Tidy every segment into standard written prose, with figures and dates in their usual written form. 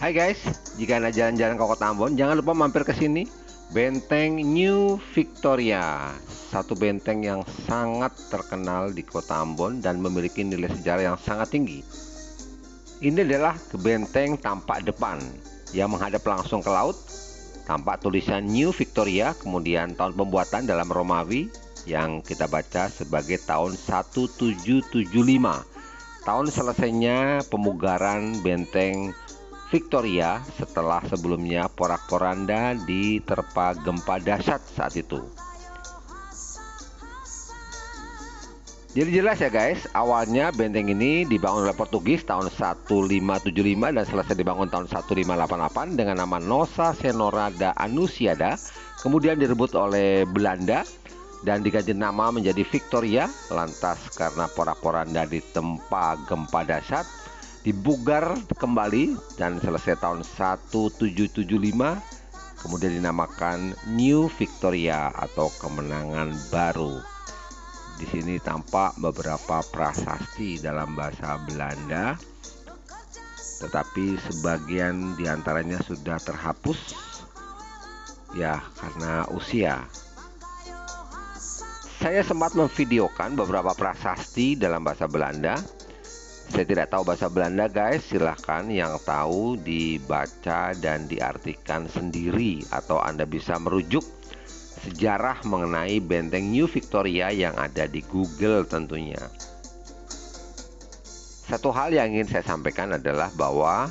Hai guys, jika Anda jalan-jalan ke Kota Ambon, jangan lupa mampir ke sini. Benteng New Victoria, satu benteng yang sangat terkenal di Kota Ambon dan memiliki nilai sejarah yang sangat tinggi. Ini adalah benteng tampak depan yang menghadap langsung ke laut. Tampak tulisan New Victoria, kemudian tahun pembuatan dalam Romawi yang kita baca sebagai tahun 1775. Tahun selesainya pemugaran benteng Victoria setelah sebelumnya porak-poranda diterpa gempa dahsyat saat itu. Jadi jelas ya guys, awalnya benteng ini dibangun oleh Portugis tahun 1575 dan selesai dibangun tahun 1588 dengan nama Nossa Senhora da Anunciada. Kemudian direbut oleh Belanda dan diganti nama menjadi Victoria. Lantas karena porak-poranda ditempa gempa dahsyat, dibugar kembali dan selesai tahun 1775, kemudian dinamakan New Victoria atau kemenangan baru. Di sini tampak beberapa prasasti dalam bahasa Belanda, tetapi sebagian diantaranya sudah terhapus ya karena usia. Saya sempat memvideokan beberapa prasasti dalam bahasa Belanda. Saya tidak tahu bahasa Belanda guys, silahkan yang tahu dibaca dan diartikan sendiri, atau Anda bisa merujuk sejarah mengenai benteng New Victoria yang ada di Google tentunya. Satu hal yang ingin saya sampaikan adalah bahwa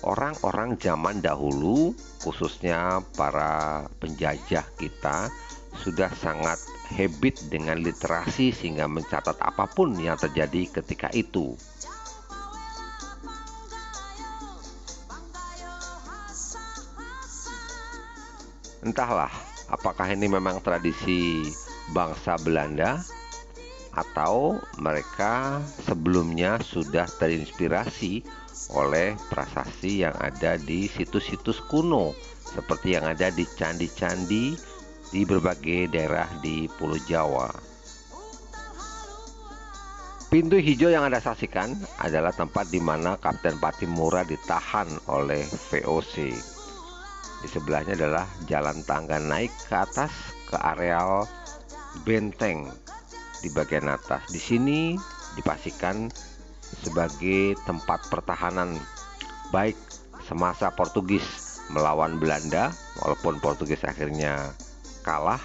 orang-orang zaman dahulu, khususnya para penjajah kita, sudah sangat habit dengan literasi sehingga mencatat apapun yang terjadi ketika itu. Entahlah, apakah ini memang tradisi bangsa Belanda atau mereka sebelumnya sudah terinspirasi oleh prasasti yang ada di situs-situs kuno seperti yang ada di candi-candi di berbagai daerah di Pulau Jawa. Pintu hijau yang Anda saksikan adalah tempat di mana Kapten Patimura ditahan oleh VOC. Di sebelahnya adalah jalan tangga naik ke atas ke areal benteng di bagian atas. Di sini dipastikan sebagai tempat pertahanan baik semasa Portugis melawan Belanda, walaupun Portugis akhirnya kalah,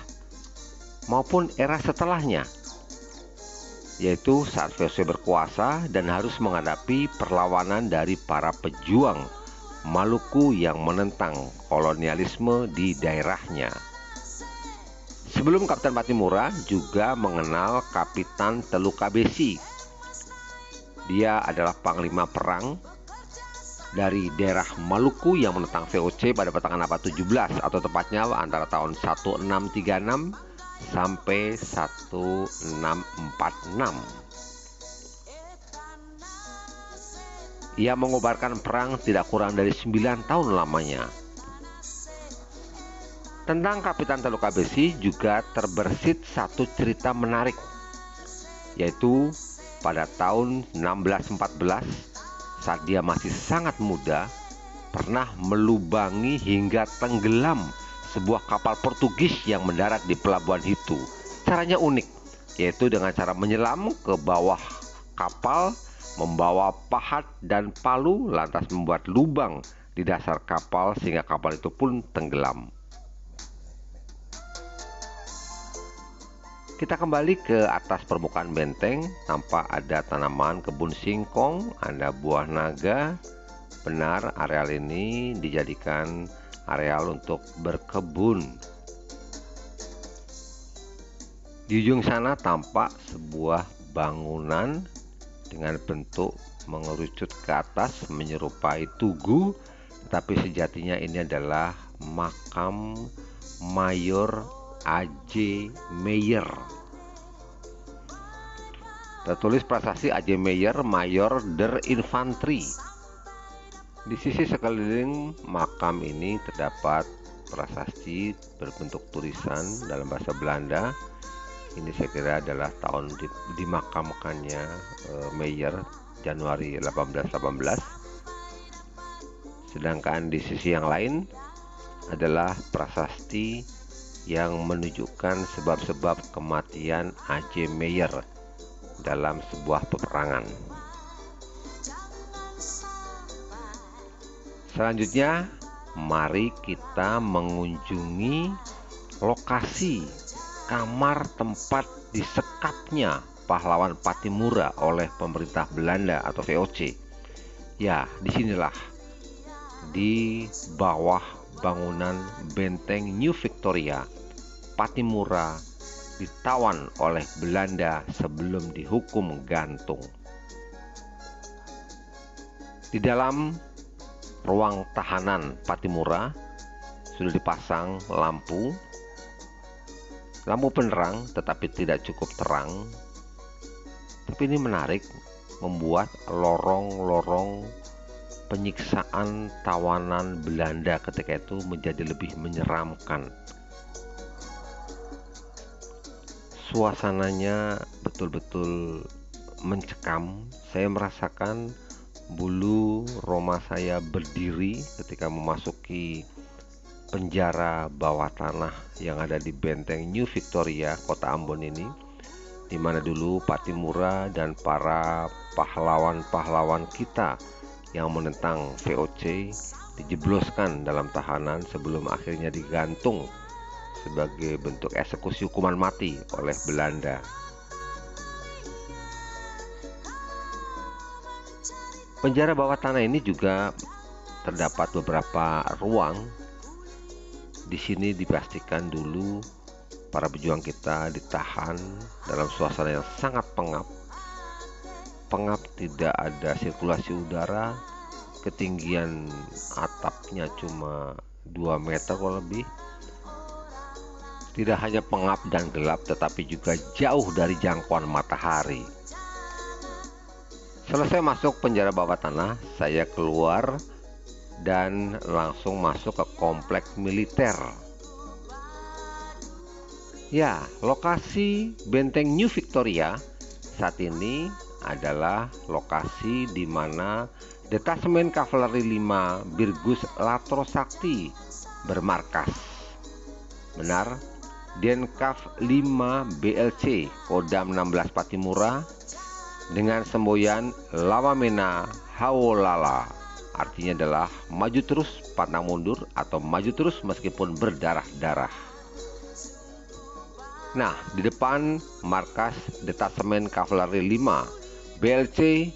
maupun era setelahnya, yaitu saat VOC berkuasa dan harus menghadapi perlawanan dari para pejuang Maluku yang menentang kolonialisme di daerahnya. Sebelum Kapten Patimura juga mengenal Kapitan Telukabesi. Dia adalah panglima perang dari daerah Maluku yang menentang VOC pada pertengahan abad 17 atau tepatnya antara tahun 1636 sampai 1646. Ia mengobarkan perang tidak kurang dari 9 tahun lamanya. Tentang Kapitan Telukabesi juga terbersit satu cerita menarik, yaitu pada tahun 1614 saat dia masih sangat muda, pernah melubangi hingga tenggelam sebuah kapal Portugis yang mendarat di pelabuhan itu. Caranya unik, yaitu dengan cara menyelam ke bawah kapal, membawa pahat dan palu, lantas membuat lubang di dasar kapal sehingga kapal itu pun tenggelam. Kita kembali ke atas permukaan benteng. Tampak ada tanaman kebun singkong, ada buah naga. Benar, areal ini dijadikan areal untuk berkebun. Di ujung sana tampak sebuah bangunan dengan bentuk mengerucut ke atas menyerupai tugu, tetapi sejatinya ini adalah makam Mayor A.J. Meyer. Tertulis prasasti A.J. Meyer, Mayor der Infantry. Di sisi sekeliling makam ini terdapat prasasti berbentuk tulisan dalam bahasa Belanda. Ini saya kira adalah tahun dimakamkannya Meyer, Januari 1818. Sedangkan di sisi yang lain adalah prasasti yang menunjukkan sebab-sebab kematian A.J. Meyer dalam sebuah peperangan. Selanjutnya, mari kita mengunjungi lokasi kamar tempat disekapnya pahlawan Pattimura oleh pemerintah Belanda atau VOC. Ya, disinilah di bawah bangunan benteng New Victoria, Pattimura ditawan oleh Belanda sebelum dihukum gantung. Di dalam ruang tahanan Pattimura sudah dipasang lampu penerang, tetapi tidak cukup terang. Tapi ini menarik, membuat lorong-lorong penyiksaan tawanan Belanda ketika itu menjadi lebih menyeramkan. Suasananya betul-betul mencekam. Saya merasakan bulu roma saya berdiri ketika memasuki penjara bawah tanah yang ada di benteng New Victoria, Kota Ambon ini, di mana dulu Pattimura dan para pahlawan-pahlawan kita yang menentang VOC dijebloskan dalam tahanan sebelum akhirnya digantung sebagai bentuk eksekusi hukuman mati oleh Belanda. Penjara bawah tanah ini juga terdapat beberapa ruang. Di sini dipastikan dulu para pejuang kita ditahan dalam suasana yang sangat pengap. Pengap, tidak ada sirkulasi udara, ketinggian atapnya cuma 2 meter kurang lebih. Tidak hanya pengap dan gelap, tetapi juga jauh dari jangkauan matahari. Selesai masuk penjara bawah tanah, saya keluar dan langsung masuk ke kompleks militer. Ya, lokasi benteng New Victoria saat ini adalah lokasi di mana Detasemen Kavaleri 5 Birgus Latro Sakti bermarkas. Benar, Denkav 5 BLC Kodam 16 Pattimura dengan semboyan Lawamena Hawolala, artinya adalah maju terus pantang mundur atau maju terus meskipun berdarah-darah. Nah, di depan markas Detasemen Kavaleri 5 BLC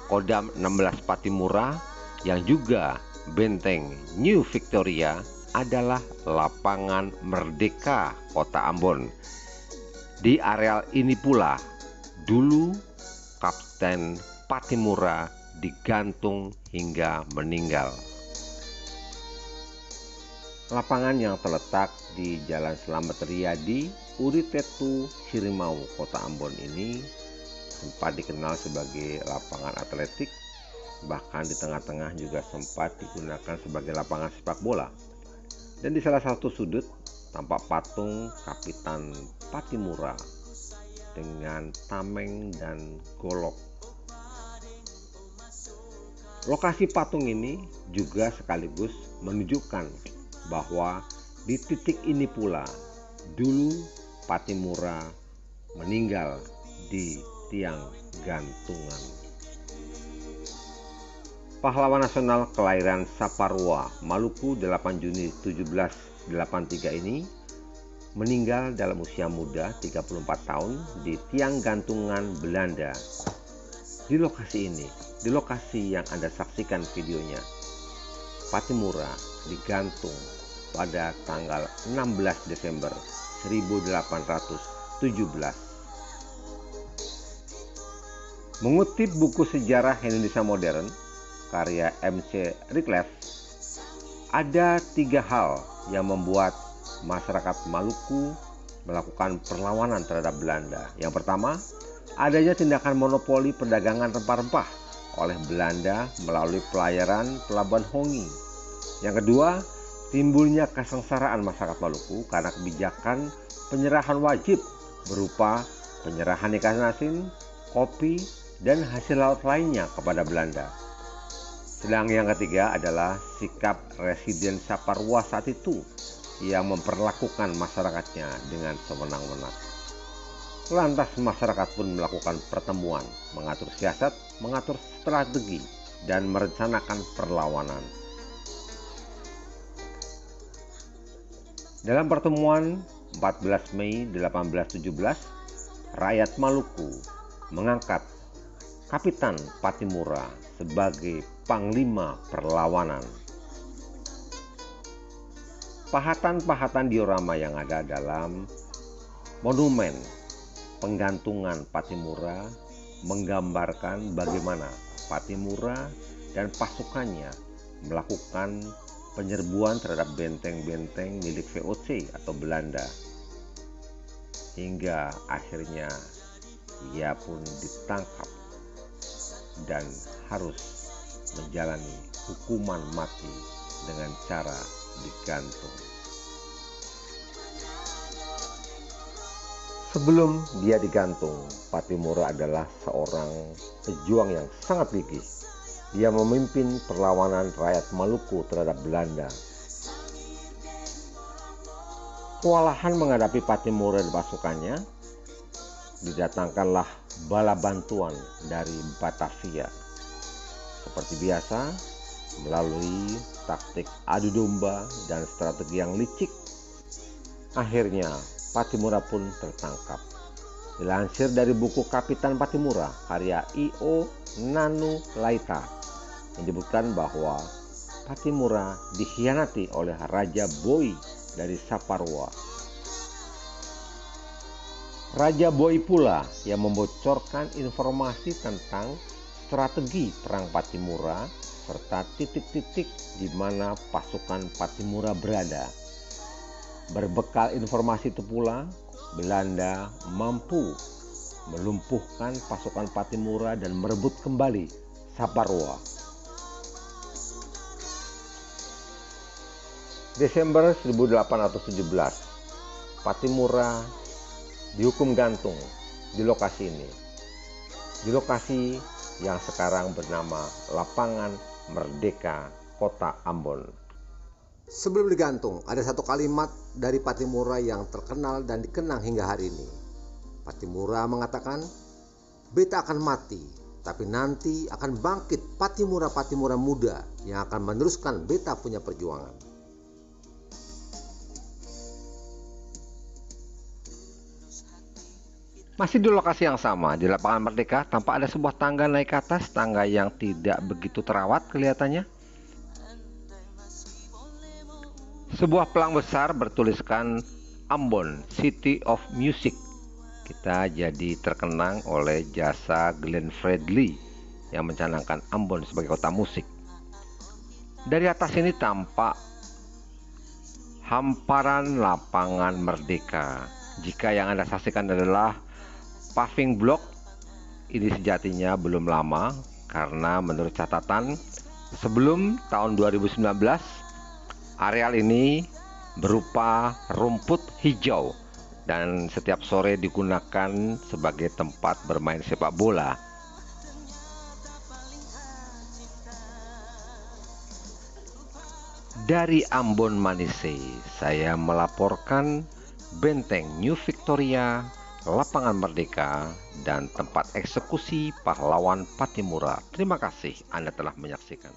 Kodam 16 Pattimura yang juga benteng New Victoria adalah lapangan Merdeka Kota Ambon. Di areal ini pula dulu Kapten Pattimura digantung hingga meninggal. Lapangan yang terletak di Jalan Slamet Riyadi, Uritetu, Sirimau, Kota Ambon ini sempat dikenal sebagai lapangan atletik, bahkan di tengah-tengah juga sempat digunakan sebagai lapangan sepak bola. Dan di salah satu sudut tampak patung Kapitan Pattimura dengan tameng dan golok. Lokasi patung ini juga sekaligus menunjukkan bahwa di titik ini pula dulu Pattimura meninggal di tiang gantungan. Pahlawan nasional kelahiran Saparua, Maluku 8 Juni 1783 ini meninggal dalam usia muda 34 tahun di tiang gantungan Belanda. Di lokasi ini, di lokasi yang Anda saksikan videonya, Pattimura digantung pada tanggal 16 Desember 1817. Mengutip buku sejarah Indonesia modern karya MC Rickleff, ada 3 hal yang membuat masyarakat Maluku melakukan perlawanan terhadap Belanda. Yang pertama, adanya tindakan monopoli perdagangan rempah-rempah oleh Belanda melalui pelayaran pelabuhan Hongi. Yang kedua, timbulnya kesengsaraan masyarakat Maluku karena kebijakan penyerahan wajib berupa penyerahan ikan asin, kopi, dan hasil laut lainnya kepada Belanda. Sedang yang ketiga adalah sikap residen Saparua saat itu yang memperlakukan masyarakatnya dengan sewenang-wenang. Lantas masyarakat pun melakukan pertemuan, mengatur siasat, mengatur strategi, dan merencanakan perlawanan. Dalam pertemuan 14 Mei 1817, rakyat Maluku mengangkat Kapitan Patimura sebagai panglima perlawanan. Pahatan-pahatan diorama yang ada dalam monumen penggantungan Patimura menggambarkan bagaimana Patimura dan pasukannya melakukan penyerbuan terhadap benteng-benteng milik VOC atau Belanda, hingga akhirnya ia pun ditangkap dan harus menjalani hukuman mati dengan cara digantung. Sebelum dia digantung, Patimura adalah seorang pejuang yang sangat gigih. Dia memimpin perlawanan rakyat Maluku terhadap Belanda. Kewalahan menghadapi Patimura dan pasukannya, didatangkanlah bala bantuan dari Batavia. Seperti biasa, melalui taktik adu domba dan strategi yang licik, akhirnya Patimura pun tertangkap. Dilansir dari buku Kapitan Patimura karya I.O. Nanu Laita, menyebutkan bahwa Patimura dikhianati oleh Raja Boy dari Saparua. Raja Boy pula yang membocorkan informasi tentang strategi perang Patimura serta titik-titik di mana pasukan Patimura berada. Berbekal informasi itu pula, Belanda mampu melumpuhkan pasukan Patimura dan merebut kembali Saparua. Desember 1817, Patimura dihukum gantung di lokasi ini. Di lokasi yang sekarang bernama Lapangan Merdeka, Kota Ambon. Sebelum digantung, ada satu kalimat dari Patimura yang terkenal dan dikenang hingga hari ini. Patimura mengatakan, "Beta akan mati, tapi nanti akan bangkit Patimura-Patimura muda yang akan meneruskan beta punya perjuangan." Masih di lokasi yang sama, di Lapangan Merdeka, tampak ada sebuah tangga naik ke atas, tangga yang tidak begitu terawat kelihatannya. Sebuah pelang besar bertuliskan Ambon, City of Music. Kita jadi terkenang oleh jasa Glenn Fredly yang mencanangkan Ambon sebagai kota musik. Dari atas ini tampak hamparan Lapangan Merdeka. Jika yang Anda saksikan adalah paving block, ini sejatinya belum lama karena menurut catatan sebelum tahun 2019 areal ini berupa rumput hijau dan setiap sore digunakan sebagai tempat bermain sepak bola. Dari Ambon Manise, saya melaporkan Benteng New Victoria, Lapangan Merdeka, dan tempat eksekusi pahlawan Patimura. Terima kasih Anda telah menyaksikan.